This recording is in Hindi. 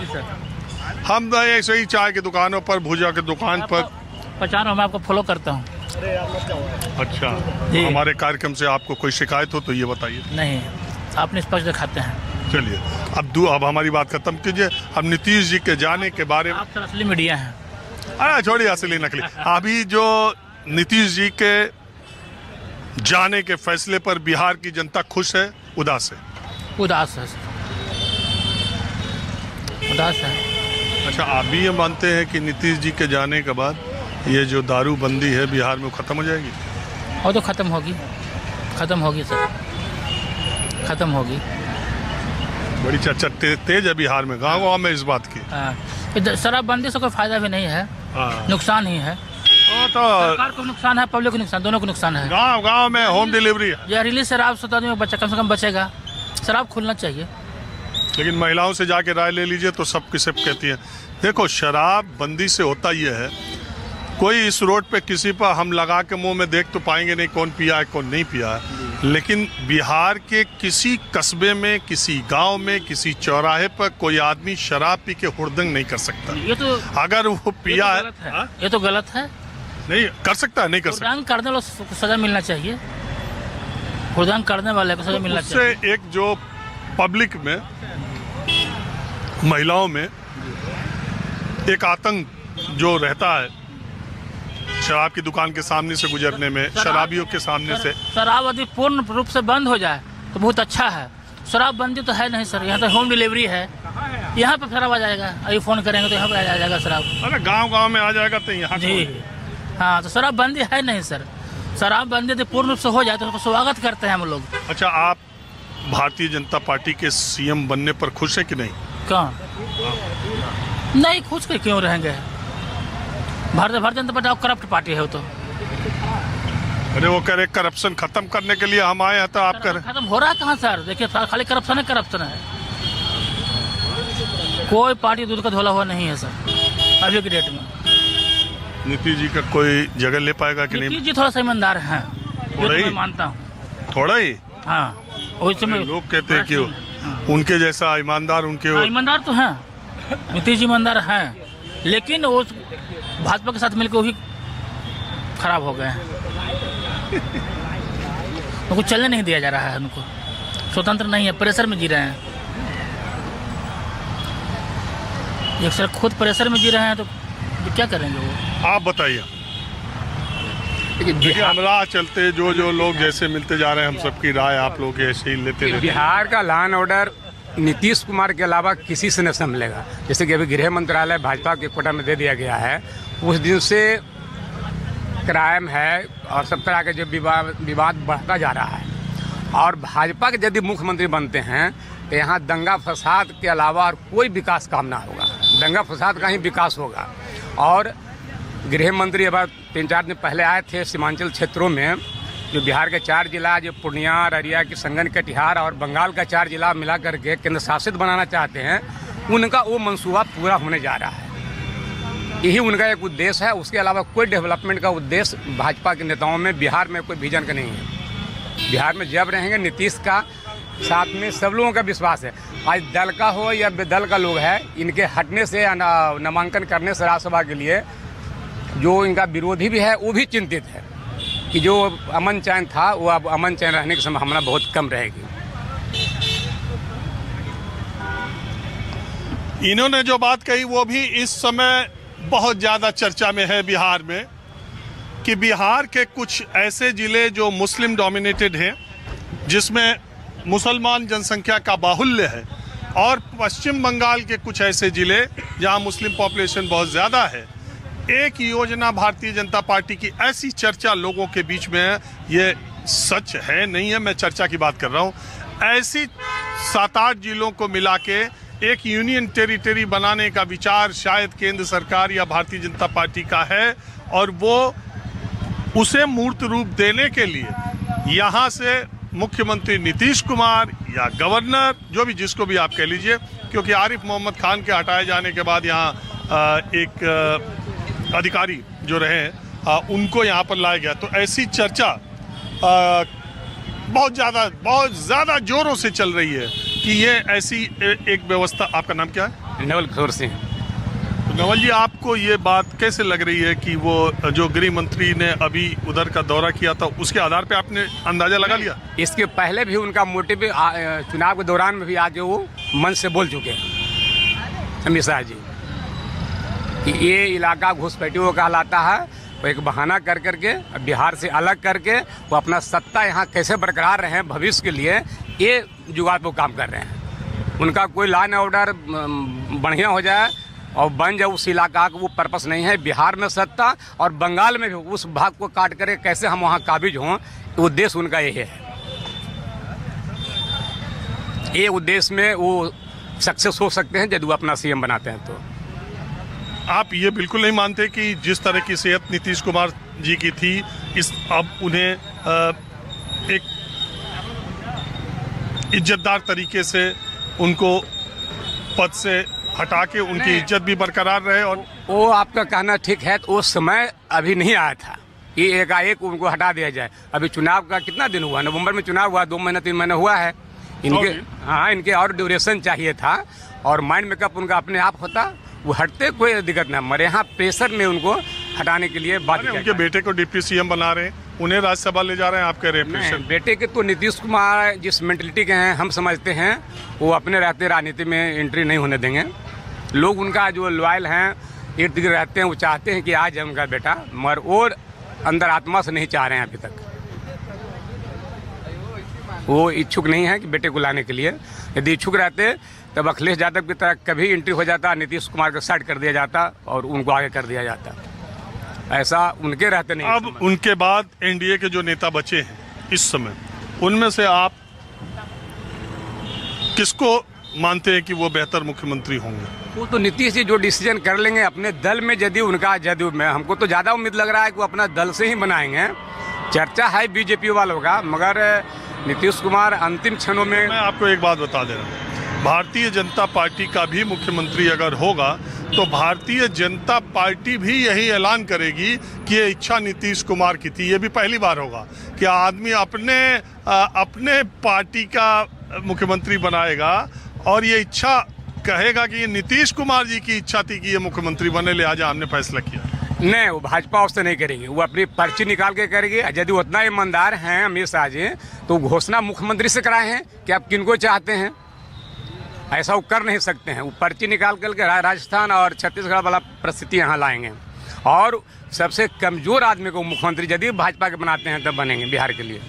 जी सर। हम ऐसे ही चाय की दुकानों पर, भुजा की दुकान पर पहचान हो, मैं आपको फॉलो करता हूँ। अच्छा, जी। हमारे कार्यक्रम से आपको कोई शिकायत हो तो ये बताइए। नहीं, आप निष्पक्ष दिखाते हैं। चलिए, अब हमारी बात खत्म कीजिए। अब नीतीश जी के जाने के बारे में। आप सर असली मीडिया हैं। अरे छोड़िए असली नकली। अभी जो नीतीश जी के जाने के फैसले पर बिहार की जनता खुश है, उदास है? उदास है, उदास है। अच्छा, आप भी ये मानते हैं कि नीतीश जी के जाने के बाद ये जो दारूबंदी है बिहार में खत्म हो जाएगी? और तो खत्म होगी सर, खत्म होगी। बड़ी चर्चा तेज है बिहार में, गाँव में इस बात की। शराबबंदी से कोई फायदा भी नहीं है, नुकसान ही है। तो सरकार को नुकसान है, पब्लिक को नुकसान, दोनों को नुकसान है। गांव में होम डिलीवरी है। जहरीली शराब से आदमी बच्चा कम से कम बचेगा। शराब खुलना चाहिए। लेकिन महिलाओं से जाके राय ले लीजिए तो सब किसे कहती हैं। देखो, शराब बंदी से होता ये है, कोई इस रोड पे किसी पर हम लगा के मुंह में देख तो पाएंगे नहीं कौन पिया है कौन नहीं पिया है। लेकिन बिहार के किसी कस्बे में, किसी गांव में, किसी चौराहे पर कोई आदमी शराब पी के हुड़दंग नहीं कर सकता। ये तो अगर वो पिया है, ये तो गलत है। नहीं कर सकता, नहीं कर सकता। हुड़दंग करने वाले को सजा मिलना चाहिए। हुड़दंग करने वाले को सजा मिलना चाहिए। उससे एक जो पब्लिक में, महिलाओं में एक आतंक जो रहता है शराब की दुकान के सामने से गुजरने में, शराबियों के सामने से। शराब यदि पूर्ण रूप से बंद हो जाए तो बहुत अच्छा है। शराब बंदी तो है नहीं सर, यहाँ तो होम डिलीवरी है। यहाँ पे शराब आ जाएगा, अभी फ़ोन करेंगे तो यहाँ पे आ जाएगा शराब। अरे गांव में आ जाएगा तो यहाँ जी हाँ, तो शराब बंदी है नहीं सर। शराब बंदी यदि पूर्ण रूप से हो जाए तो उसको स्वागत करते हैं हम लोग। अच्छा, आप भारतीय जनता पार्टी के सीएम बनने पर खुश है कि नहीं? कौन नहीं खुश के क्यों रहेंगे? Bharatiya Janata party corrupt party है वो तो। अरे वो कह रहे करप्शन खत्म करने के लिए हम आए हैं, तो आप कह रहे खत्म हो रहा है कहाँ सर? देखिए खाली करप्शन है। कोई पार्टी दूध का धोला हुआ नहीं है सर अभी के डेट में। नीतीश जी का कोई जगह ले पाएगा कि नहीं? नीतीश जी थोड़ा सा ईमानदार हैं, ये तो मैं मानता हूँ। थोड़ा ही? हाँ, वही लोग कहते हैं कि उनके जैसा ईमानदार ईमानदार तो हैं, नीतीश जी ईमानदार हैं, लेकिन वो भाजपा के साथ मिलकर वो भी खराब हो गए हैं। उनको चलने नहीं दिया जा रहा है, उनको स्वतंत्र नहीं है, प्रेशर में जी रहे हैं। एक सर खुद प्रेशर में जी रहे हैं तो क्या करेंगे वो? आप बताइए। देखिए, हम राह चलते जो लोग जैसे मिलते जा रहे हैं, हम सबकी राय आप लोग ऐसे ही लेते रहते। बिहार का law and order Nitish Kumar के अलावा किसी से नहीं संभलेगा। जैसे कि अभी गृह मंत्रालय भाजपा के कोटा में दे दिया गया है, उस दिन से क्राइम है और सब तरह के जो विवाद बढ़ता जा रहा है। और भाजपा के यदि मुख्यमंत्री बनते हैं तो यहाँ दंगा फसाद के अलावा और कोई विकास काम ना होगा। दंगा फसाद का ही विकास होगा। और गृह मंत्री अब 3-4 दिन पहले आए थे सीमांचल क्षेत्रों में, जो बिहार के 4 जिला, जो पूर्णिया, अररिया, किशनगंज, कटिहार और बंगाल का 4 जिला मिला करके केंद्र शासित बनाना चाहते हैं, उनका वो मंसूबा पूरा होने जा रहा है। यही उनका एक उद्देश्य है। उसके अलावा कोई डेवलपमेंट का उद्देश्य भाजपा के नेताओं में बिहार में कोई विजन का नहीं है। बिहार में जब रहेंगे नीतीश का साथ में सब लोगों का विश्वास है। आज दल का हो या बेदल का लोग है, इनके हटने से नामांकन करने से राज्यसभा के लिए जो इनका विरोधी भी है वो भी चिंतित है कि जो अमन चैन था वो अब अमन चैन रहने की संभावना बहुत कम रहेगी। इन्होंने जो बात कही वो भी इस समय बहुत ज़्यादा चर्चा में है बिहार में, कि बिहार के कुछ ऐसे ज़िले जो मुस्लिम डोमिनेटेड हैं, जिसमें मुसलमान जनसंख्या का बाहुल्य है, और पश्चिम बंगाल के कुछ ऐसे ज़िले जहां मुस्लिम पॉपुलेशन बहुत ज़्यादा है। एक योजना भारतीय जनता पार्टी की, ऐसी चर्चा लोगों के बीच में है। ये सच है नहीं है, मैं चर्चा की बात कर रहा हूँ। ऐसी 7-8 जिलों को मिला के एक यूनियन टेरिटरी बनाने का विचार शायद केंद्र सरकार या भारतीय जनता पार्टी का है, और वो उसे मूर्त रूप देने के लिए यहाँ से मुख्यमंत्री नीतीश कुमार या गवर्नर, जो भी जिसको भी आप कह लीजिए, क्योंकि आरिफ मोहम्मद खान के हटाए जाने के बाद यहाँ एक अधिकारी जो रहे उनको यहाँ पर लाया गया। तो ऐसी चर्चा बहुत ज़्यादा जोरों से चल रही है कि ये ऐसी एक व्यवस्था। आपका नाम क्या है? नवल किशोर सिंह। नवल जी, आपको ये बात कैसे लग रही है कि वो जो गृह मंत्री ने अभी उधर का दौरा किया था, उसके आधार पे आपने अंदाजा लगा लिया? इसके पहले भी उनका मोटिव चुनाव के दौरान में भी आज वो मन से बोल चुके हैं अमित शाह जी कि ये इलाका घुसपैठियों का कहलाता है। वो एक बहाना कर करके बिहार से अलग करके वो अपना सत्ता यहाँ कैसे बरकरार रहे भविष्य के लिए, ये जुगाड़ पर काम कर रहे हैं। उनका कोई लॉ एंड ऑर्डर बढ़िया हो जाए और बन जाए उस इलाका का वो पर्पस नहीं है। बिहार में सत्ता और बंगाल में भी उस भाग को काट करके कैसे हम वहाँ काबिज हों, तो उद्देश्य उनका यही है। ये उद्देश्य में वो सक्सेस हो सकते हैं यदि वो अपना सीएम बनाते हैं। तो आप ये बिल्कुल नहीं मानते कि जिस तरह की सेहत नीतीश कुमार जी की थी, अब उन्हें एक इज्जतदार तरीके से उनको पद से हटा के उनकी इज्जत भी बरकरार रहे? और वो आपका कहना ठीक है, तो वो समय अभी नहीं आया था कि एकाएक उनको हटा दिया जाए। अभी चुनाव का कितना दिन हुआ? नवंबर में चुनाव हुआ, 2 महीना 3 महीना हुआ है इनके। हाँ, इनके और ड्यूरेशन चाहिए था और माइंड मेकअप उनका अपने आप होता, वो हटते कोई दिक्कत ना। मरे यहाँ प्रेशर में उनको हटाने के लिए बात। उनके बेटे को डिप्टी सीएम बना रहे हैं, उन्हें राज्यसभा ले जा रहे हैं, आप कह रहे हैं? बेटे के तो नीतीश कुमार जिस मेंटलिटी के हैं हम समझते हैं, वो अपने रहते राजनीति में एंट्री नहीं होने देंगे। लोग उनका जो लॉयल हैं, इर्द गिर्द रहते हैं, वो चाहते हैं कि आ जाए उनका बेटा, मगर और अंदर आत्मा से नहीं चाह रहे हैं अभी तक। वो इच्छुक नहीं है कि बेटे को लाने के लिए। यदि इच्छुक रहते तब अखिलेश यादव की तरह कभी एंट्री हो जाता, नीतीश कुमार को साइड कर दिया जाता और उनको आगे कर दिया जाता। ऐसा उनके रहते नहीं। अब उनके बाद एनडीए के जो नेता बचे हैं इस समय, उनमें से आप किसको मानते हैं कि वो बेहतर मुख्यमंत्री होंगे? वो तो नीतीश जी जो डिसीजन कर लेंगे अपने दल में, यदि उनका जदयू में, हमको तो ज़्यादा उम्मीद लग रहा है कि वो अपना दल से ही बनाएंगे। चर्चा है बीजेपी वालों का, मगर नीतीश कुमार अंतिम क्षणों में। मैं आपको एक बात बता दे रहा हूँ, भारतीय जनता पार्टी का भी मुख्यमंत्री अगर होगा तो भारतीय जनता पार्टी भी यही ऐलान करेगी कि ये इच्छा नीतीश कुमार की थी। ये भी पहली बार होगा कि आदमी अपने पार्टी का मुख्यमंत्री बनाएगा और ये इच्छा कहेगा कि ये नीतीश कुमार जी की इच्छा थी कि ये मुख्यमंत्री बने, लिहाजा हमने फैसला किया। नहीं, वो भाजपा उससे नहीं करेगी, वो अपनी पर्ची निकाल के करेगी। यदि उतना ईमानदार हैं अमित शाह जी, तो घोषणा मुख्यमंत्री से कराए हैं कि आप किनको चाहते हैं। ऐसा वो कर नहीं सकते हैं। वो पर्ची निकाल करके राजस्थान और छत्तीसगढ़ वाला परिस्थिति यहाँ लाएंगे और सबसे कमजोर आदमी को मुख्यमंत्री यदि भाजपा के बनाते हैं तब बनेंगे बिहार के लिए।